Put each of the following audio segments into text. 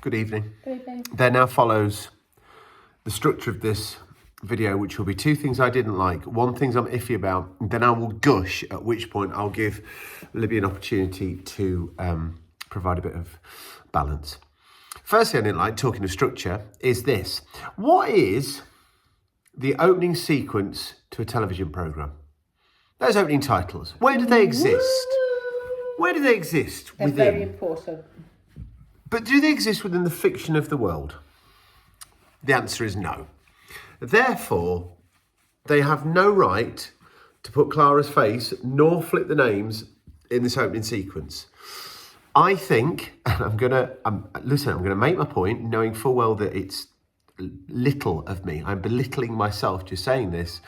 Good evening. Good evening. There now follows the structure of this video, which will be two things I didn't like, one thing I'm iffy about, and then I will gush, at which point I'll give Libby an opportunity to provide a bit of balance. Firstly, I didn't like, talking of structure, is this. What is the opening sequence to a television programme? Those opening titles, where do they exist? Where do they exist They're within? very important. But do they exist within the fiction of the world? The answer is no. Therefore, they have no right to put Clara's face nor flip the names in this opening sequence. I think, and I'm gonna make my point, knowing full well that it's little of me. I'm belittling myself just saying this.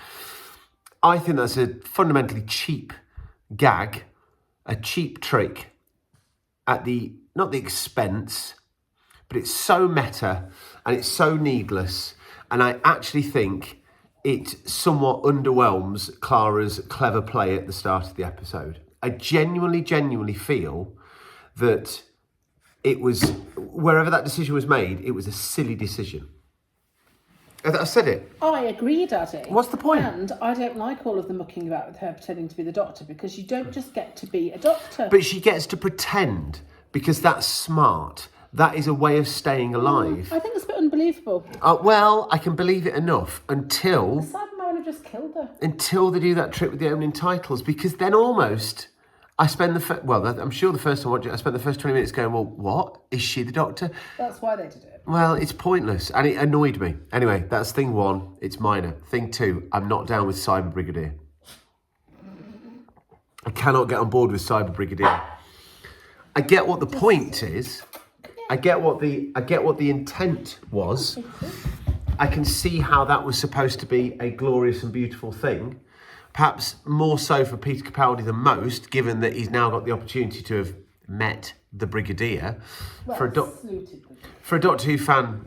I think that's a fundamentally cheap gag, a cheap trick at not the expense, but it's so meta and it's so needless. And I actually think it somewhat underwhelms Clara's clever play at the start of the episode. I genuinely feel that it was, wherever that decision was made, it was a silly decision. I said it. I agree, Daddy. What's the point? And I don't like all of the mucking about with her pretending to be the doctor, because you don't just get to be a doctor. But she gets to pretend because that's smart. That is a way of staying alive. I think it's a bit unbelievable. Well, I can believe it enough until Cyberman would have just killed her. Until they do that trick with the opening titles, because then almost I spend I'm sure the first time I watched it, I spent the first 20 minutes going, well, what? Is she the doctor? That's why they did it. Well, it's pointless and it annoyed me. Anyway, that's thing one. It's minor. Thing two, I'm not down with Cyber Brigadier. I cannot get on board with Cyber Brigadier. I get what the point is. I get what the intent was. I can see how that was supposed to be a glorious and beautiful thing. Perhaps more so for Peter Capaldi than most, given that he's now got the opportunity to have met the Brigadier. Well, For a Doctor Who fan,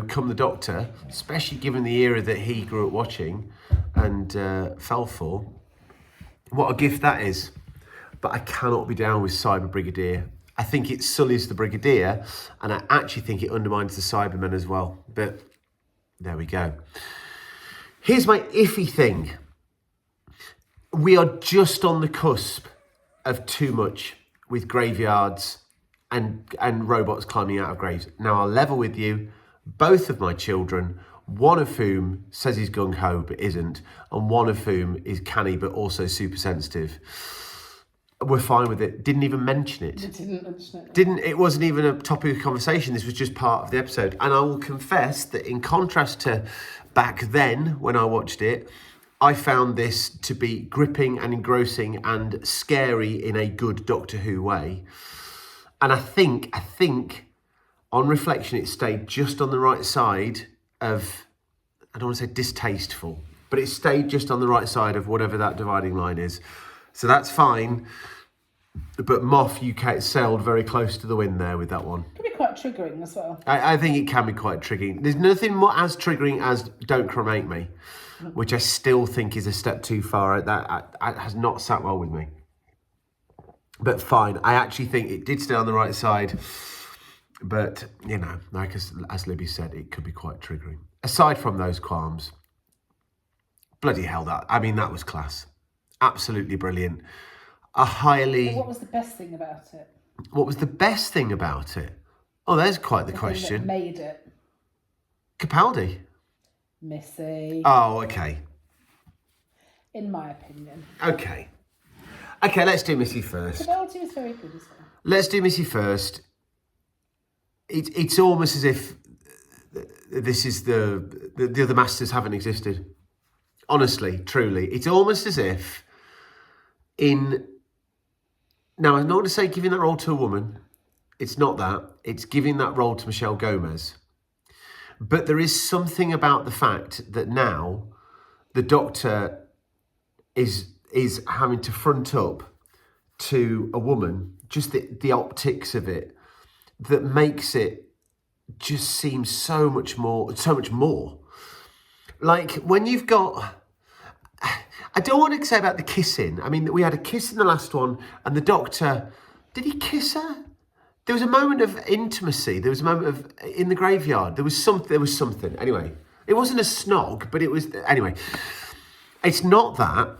come the Doctor, especially given the era that he grew up watching and fell for. What a gift that is. But I cannot be down with Cyber Brigadier. I think it sullies the Brigadier, and I actually think it undermines the Cybermen as well. But there we go. Here's my iffy thing. We are just on the cusp of too much with graveyards and robots climbing out of graves. Now, I'll level with you, both of my children, one of whom says he's gung-ho but isn't, and one of whom is canny but also super sensitive. We're fine with it. Didn't even mention it. Didn't mention it. It wasn't even a topic of conversation. This was just part of the episode. And I will confess that in contrast to back then when I watched it, I found this to be gripping and engrossing and scary in a good Doctor Who way. And I think on reflection, it stayed just on the right side of, I don't want to say distasteful, but it stayed just on the right side of whatever that dividing line is. So that's fine. But Moff, you sailed very close to the wind there with that one. It can be quite triggering as well. I think it can be quite triggering. There's nothing more as triggering as Don't Cremate Me, which I still think is a step too far. That has not sat well with me. But fine, I actually think it did stay on the right side. But, like as Libby said, it could be quite triggering. Aside from those qualms, bloody hell, that was class. Absolutely brilliant. What was the best thing about it? What was the best thing about it? Oh, there's quite the question. Thing that made it. Capaldi. Missy. Oh, okay. In my opinion. Okay, let's do Missy first. Capaldi was very good as well. Let's do Missy first. It's almost as if this is the other masters haven't existed. Honestly, truly. It's almost as if now I'm not going to say giving that role to a woman. It's not that. It's giving that role to Michelle Gomez. But there is something about the fact that now the Doctor is having to front up to a woman, just the optics of it, that makes it just seem so much more. Like when you've got, I don't want to say about the kissing. I mean, we had a kiss in the last one and the Doctor, did he kiss her? There was a moment of intimacy. There was a moment of in the graveyard. There was something. There was something. Anyway, it wasn't a snog, but it was. Anyway, it's not that.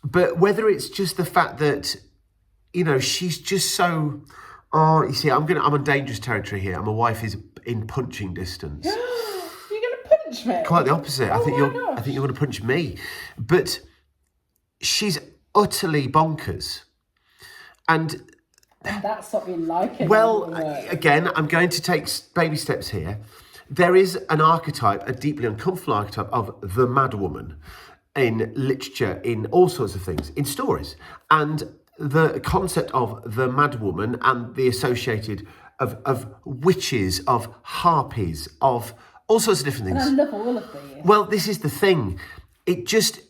But whether it's just the fact that, you know, she's just so. Oh, you see, I'm on dangerous territory here. And my wife is in punching distance. You're gonna punch me? Quite the opposite. Oh, I think you're going to punch me. But she's utterly bonkers, and that's what we like. well, again, I'm going to take baby steps here. There is an archetype, a deeply uncomfortable archetype of the mad woman in literature, in all sorts of things, in stories, and the concept of the mad woman and the associated of witches, of harpies, of all sorts of different things. And I love all of these. Well, this is the thing. It just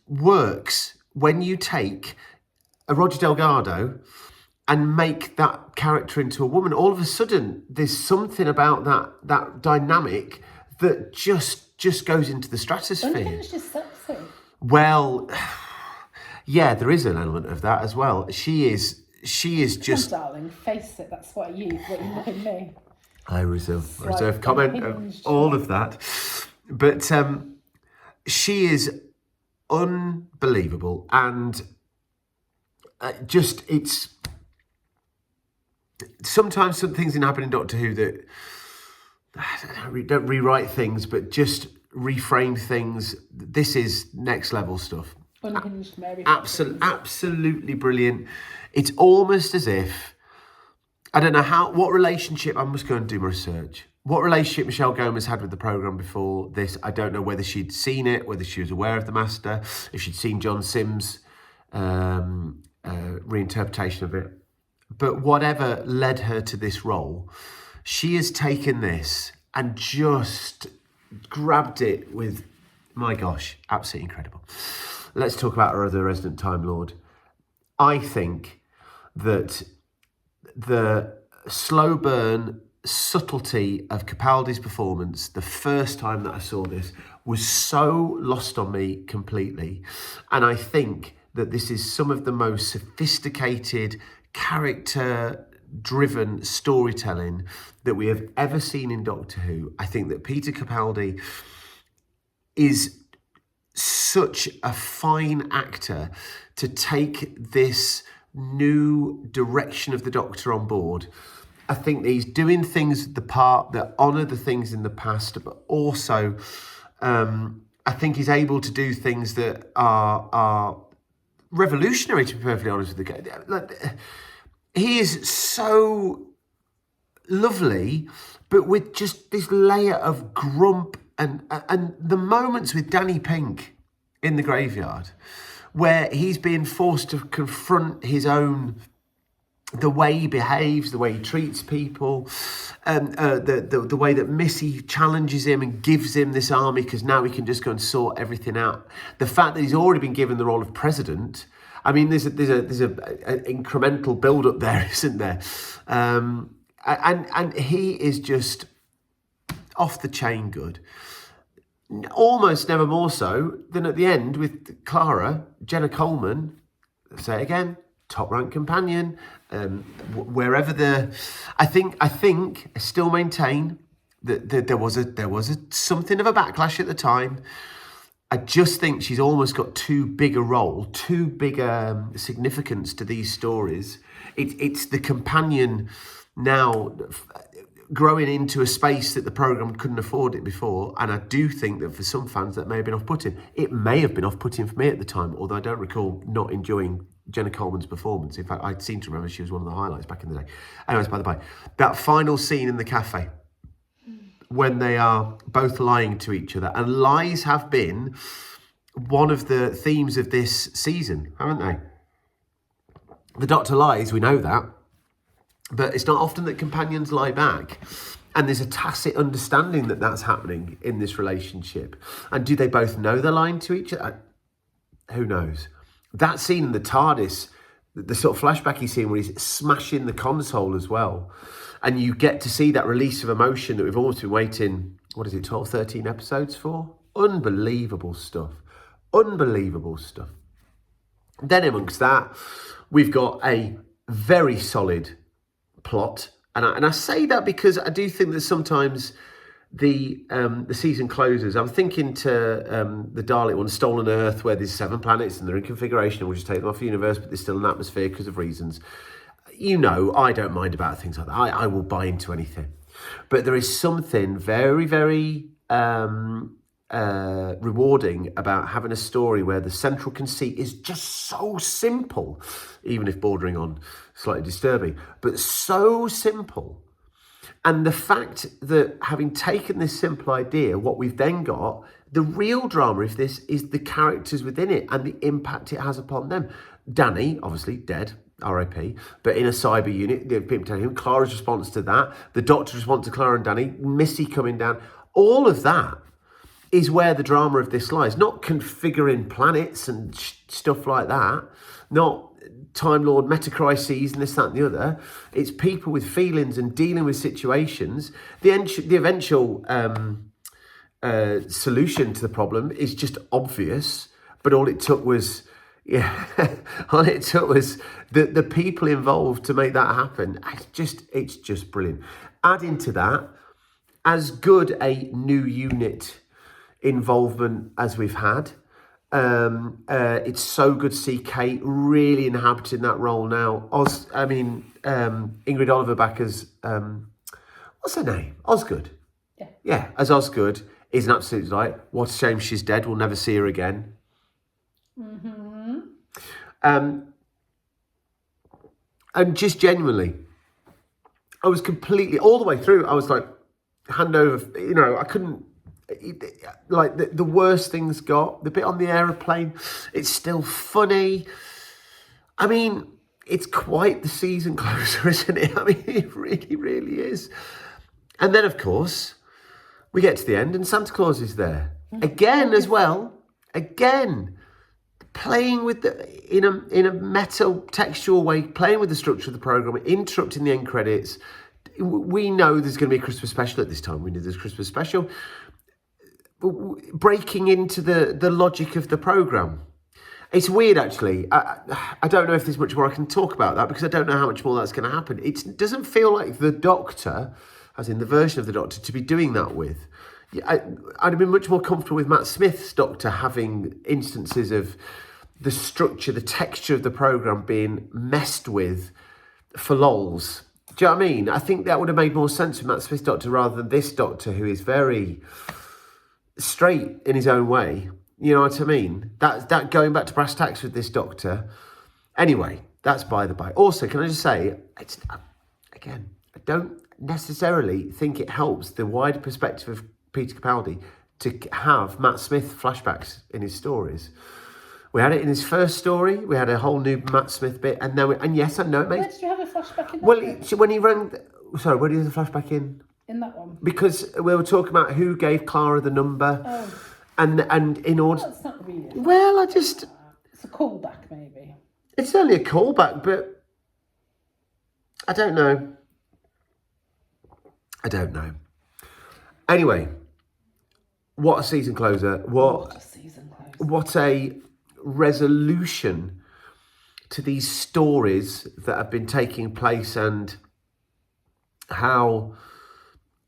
works when you take a Roger Delgado and make that character into a woman. All of a sudden, there's something about that dynamic that just goes into the stratosphere. It's just sexy. Well, yeah, there is an element of that as well. She is just. Oh, darling, face it. That's what you made me. I reserve comment of all of that, but she is unbelievable, and it's sometimes some things can happen in Doctor Who that don't rewrite things, but just reframe things. This is next level stuff. Unhinged Mary. Absolutely brilliant. It's almost as if, I don't know what relationship, I must go and do my research. What relationship Michelle Gomez had with the programme before this, I don't know whether she'd seen it, whether she was aware of the Master, if she'd seen John Sims' reinterpretation of it. But whatever led her to this role, she has taken this and just grabbed it with, my gosh, absolutely incredible. Let's talk about our other resident Time Lord. I think that the slow burn subtlety of Capaldi's performance, the first time that I saw this, was so lost on me completely. And I think that this is some of the most sophisticated, character-driven storytelling that we have ever seen in Doctor Who. I think that Peter Capaldi is such a fine actor to take this new direction of the Doctor on board. I think that he's doing things with the part that honour the things in the past, but also I think he's able to do things that are revolutionary, to be perfectly honest with you. Like, he is so lovely, but with just this layer of grump and the moments with Danny Pink in the graveyard, where he's being forced to confront his own, the way he behaves, the way he treats people, the way that Missy challenges him and gives him this army because now he can just go and sort everything out. The fact that he's already been given the role of president. I mean, there's a incremental build up there, isn't there? And he is just off the chain good. Almost never more so than at the end with Clara, Jenna Coleman, say it again, top rank companion, wherever I still maintain that there was something of a backlash at the time. I just think she's almost got too big a role, too big a significance to these stories. It's the companion now growing into a space that the programme couldn't afford it before. And I do think that for some fans that may have been off-putting. It may have been off-putting for me at the time, although I don't recall not enjoying Jenna Coleman's performance. In fact, I seem to remember she was one of the highlights back in the day. Anyways, by the by, that final scene in the cafe when they are both lying to each other, and lies have been one of the themes of this season, haven't they? The Doctor lies, we know that. But it's not often that companions lie back. And there's a tacit understanding that that's happening in this relationship. And do they both know they're lying to each other? Who knows? That scene in the TARDIS, the sort of flashbacky scene where he's smashing the console as well. And you get to see that release of emotion that we've almost been waiting, 12, 13 episodes for? Unbelievable stuff. Unbelievable stuff. Then amongst that, we've got a very solid plot. And I say that because I do think that sometimes the season closes. I'm thinking to the Dalek one, Stolen Earth, where there's 7 planets and they're in configuration and we'll just take them off the universe, but there's still an atmosphere because of reasons. You know, I don't mind about things like that. I will buy into anything. But there is something very, very rewarding about having a story where the central conceit is just so simple, even if bordering on slightly disturbing, but so simple. And the fact that having taken this simple idea, what we've then got, the real drama of this is the characters within it and the impact it has upon them. Danny, obviously dead, R.I.P., but in a cyber unit, they've been telling him, Clara's response to that, the Doctor's response to Clara and Danny, Missy coming down, all of that is where the drama of this lies. Not configuring planets and stuff like that, not Time Lord metacrises and this, that and the other. It's people with feelings and dealing with situations. The eventual solution to the problem is just obvious, but all it took was the people involved to make that happen. It's just brilliant. Add into that, as good a new unit involvement as we've had. It's so good to see Kate really inhabiting that role now. Ingrid Oliver back as what's her name? Osgood. Yeah, as Osgood is an absolute delight. What a shame she's dead. We'll never see her again. Mm-hmm. And just genuinely, I was completely all the way through. I was like, hand over. You know, I couldn't. Like the worst things got, the bit on the aeroplane, it's still funny. I mean, it's quite the season closer, isn't it? I mean, it really, really is. And then, of course, we get to the end and Santa Claus is there. Again, as well. Again, playing with in a meta textual way, playing with the structure of the programme, interrupting the end credits. We know there's going to be a Christmas special at this time. We knew there's a Christmas special. Breaking into the logic of the programme. It's weird, actually. I don't know if there's much more I can talk about that because I don't know how much more that's going to happen. It doesn't feel like the Doctor, as in the version of the Doctor, to be doing that with. I'd have been much more comfortable with Matt Smith's Doctor having instances of the structure, the texture of the programme being messed with for lols. Do you know what I mean? I think that would have made more sense with Matt Smith's Doctor rather than this Doctor who is very straight in his own way. You know what I mean? That going back to brass tacks with this Doctor. Anyway, that's by the by. Also, can I just say, I don't necessarily think it helps the wider perspective of Peter Capaldi to have Matt Smith flashbacks in his stories. We had it in his first story. We had a whole new Matt Smith bit, and yes, I know it makes. Where did you have a flashback in that? Well, when he rang. Sorry, where did he have the flashback in? In that one. Because we were talking about who gave Clara the number. Oh. And in order... That's not really... Well, It's a callback, maybe. It's only a callback, but... I don't know. Anyway, what a season closer. What a season closer. What a resolution to these stories that have been taking place and how...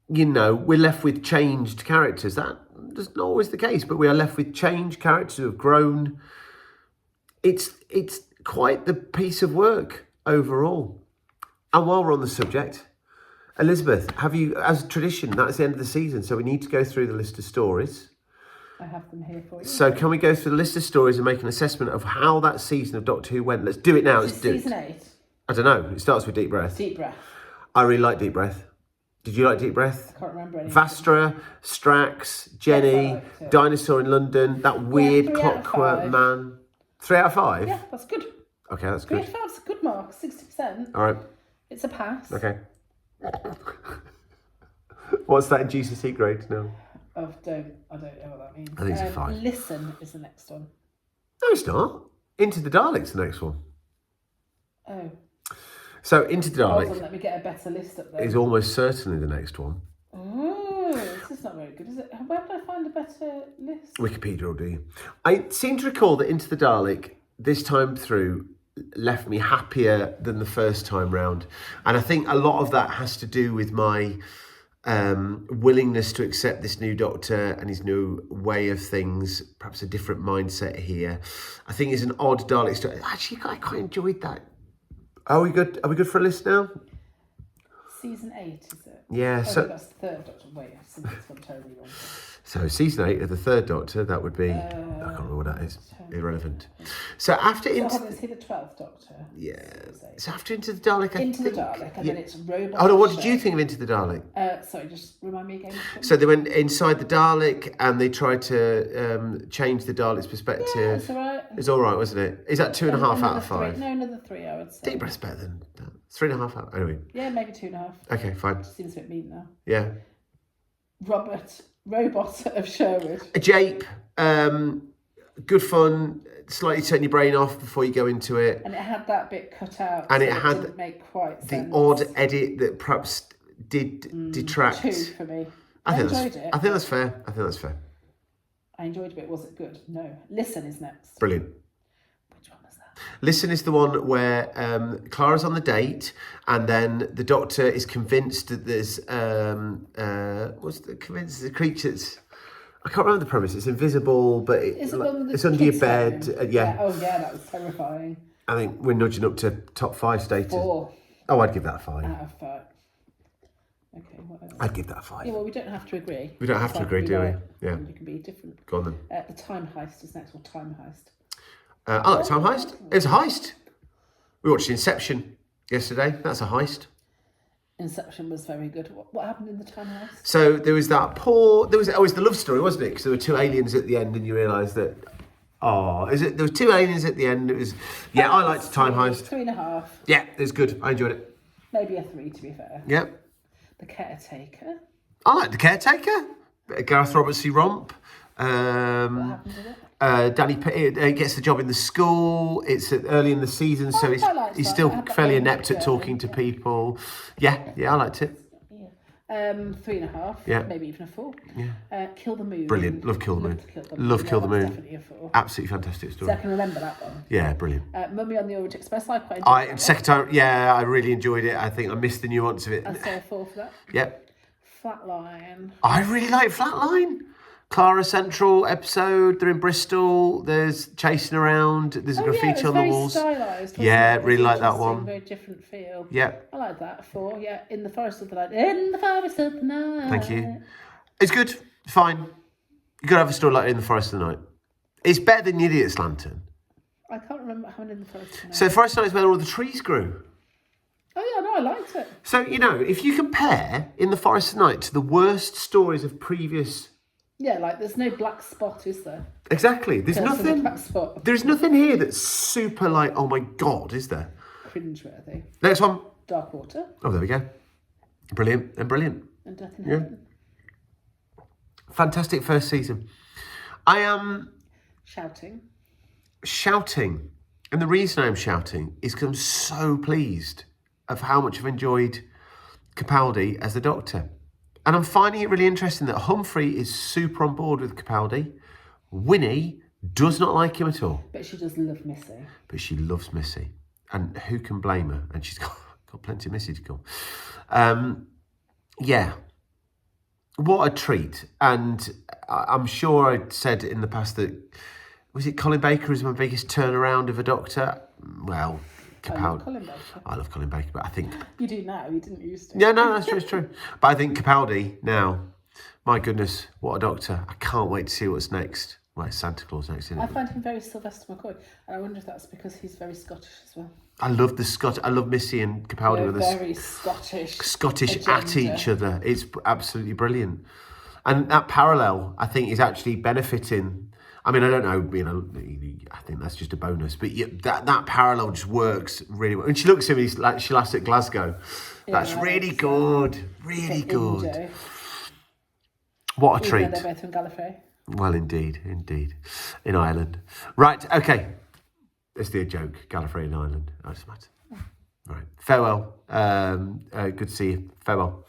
You know, we're left with changed characters. That's not always the case, but we are left with changed characters who have grown. It's quite the piece of work overall. And while we're on the subject, Elizabeth, have you, as tradition, that's the end of the season, so we need to go through the list of stories. I have them here for you. So can we go through the list of stories and make an assessment of how that season of Doctor Who went? Let's do it now. Let's do it. Season 8? I don't know. It starts with Deep Breath. Deep Breath. I really like Deep Breath. Did you like Deep Breath? I can't remember anything. Vastra, Strax, Jenny, Dinosaur in London, that weird Clockwork Man. 3 out of 5? Yeah, that's good. Okay, that's 3 good. out of 5 is a good mark, 60%. All right. It's a pass. Okay. What's that in GCSE grade now? I don't know what that means. I think it's a 5. Listen is the next one. No, it's not. Into the Daleks, the next one. Oh. So, Into the Hold on, Daleks let me get a better list up there. is almost certainly the next one. Oh, this is not very good, is it? Where would I find a better list? Wikipedia will do. I seem to recall that Into the Dalek, this time through, left me happier than the first time round. And I think a lot of that has to do with my willingness to accept this new doctor and his new way of things, perhaps a different mindset here. I think it's an odd Dalek story. Actually, I quite enjoyed that. Are we good? Are we good for a list now? Season 8, is it? Yeah. Oh, So that's the third Doctor. Wait, something's gone totally wrong. So season 8 of the third Doctor, that would be, I can't remember what that is, irrelevant. So after Is he the 12th Doctor? yeah, so after Into the Dalek, Into the Dalek, and then it's Robot. Oh no, what did you think of Into the Dalek? Sorry, just remind me again. So they went inside the Dalek and they tried to change the Dalek's perspective. Yeah, it's alright. It's alright, wasn't it? Is that 2.5 out of 5? No, another 3, I would say. Deep Breath's better than that. 3.5 out, anyway. Yeah, maybe 2.5. Okay, fine. Seems a bit mean now. Yeah. Robot of Sherwood. A Jape, good fun, slightly turn your brain off before you go into it. And it had that bit cut out. And so it had didn't make quite the sense. odd edit that perhaps did detract. 2 for me. I think enjoyed it. I think that's fair. I think that's fair. I enjoyed it, but was it good? No. Listen is next. Brilliant. Which one was that? Listen is the one where Clara's on the date, and then the Doctor is convinced that there's convinced the creatures. I can't remember the premise. It's invisible, but it's under your bed. Yeah. Oh yeah, that was terrifying. I think we're nudging up to top 5 status. 4 Oh, I'd give that a 5. out of 5. Okay, what else? I'd give that a 5. Yeah, well, we don't have to agree. We don't have to agree, do we? Yeah. We can be different. Go on then. The Time Heist is next, or Time Heist. I like Time Heist. It's a heist. We watched Inception yesterday. That's a heist. Inception was very good. What happened in the Time Heist? So there was that it was the love story, wasn't it? Because there were 2 aliens at the end, and you realise that. There were 2 aliens at the end. It was. Yeah, I liked Time Heist. 3.5. Yeah, it was good. I enjoyed it. Maybe a 3, to be fair. Yeah. The Caretaker. I like The Caretaker. Bit of Gareth Roberts romp. What happened in it? Danny gets the job in the school. It's early in the season, so he's that. still I had that fairly one inept at picture. talking to people. Yeah, I liked it. Yeah. 3.5. Yeah. Maybe even a 4. Yeah. Kill the Moon. Brilliant. Love Kill the Moon. Love Yeah, Kill the that's Moon. Definitely a 4. Absolutely fantastic story. So I can remember that one. Yeah, brilliant. Mummy on the Orient Express. I quite enjoyed that Second time, yeah, I really enjoyed it. I think I missed the nuance of it. one. I saw a 4 for that. Yep. Flatline. I really like Flatline. Clara Central episode. They're in Bristol. There's chasing around. There's a graffiti on the walls. Stylised, Yeah, it? It was really like that interesting, one. Very different feel. Yeah. I like that. 4. Yeah. In the Forest of the Night. In the Forest of the Night. Thank you. It's good. Fine. You gotta have a story like In the Forest of the Night. It's better than The Idiot's Lantern. I can't remember how In the Forest of the Night. So Forest of the Night is where all the trees grew. Oh yeah, no, I liked it. So, if you compare In the Forest of the Night to the worst stories of previous... Yeah, like there's no black spot, is there? Exactly. There's Curse of the nothing... Black Spot. There's nothing here that's super like, oh my God, is there? Cringeworthy. Next one. Dark Water Oh, there we go. Brilliant and brilliant. and Death in Heaven. Fantastic first season. I am shouting. And the reason I'm shouting is because I'm so pleased of how much I've enjoyed Capaldi as the Doctor. And I'm finding it really interesting that Humphrey is super on board with Capaldi. Winnie does not like him at all. But she does love Missy. But she loves Missy. And who can blame her? And she's got plenty of Missy to come. Yeah. What a treat. And I'm sure I said in the past that, was it Colin Baker who's my biggest turnaround of a Doctor? Well, Capaldi. I love Colin Baker, but I think... You do now, you didn't used to. Yeah, no, that's true, it's true. But I think Capaldi now, my goodness, what a Doctor. I can't wait to see what's next. Well, it's Santa Claus next, isn't it? I find him very Sylvester McCoy, and I wonder if that's because he's very Scottish as well. I love Missy and Capaldi with They're very Scottish at agenda. each other. It's absolutely brilliant. And that parallel, I think, is actually benefiting. I mean, I don't know, I think that's just a bonus. But that parallel just works really well. And she looks at me like she laughs at Glasgow. That's really good. Really good. Indo. What a Even treat. though they're both from Gallifrey. Well, indeed. In Ireland. Right, okay. Let's do a joke. Gallifrey in Ireland. Oh, it doesn't matter. Right. Farewell. Good to see you. Farewell.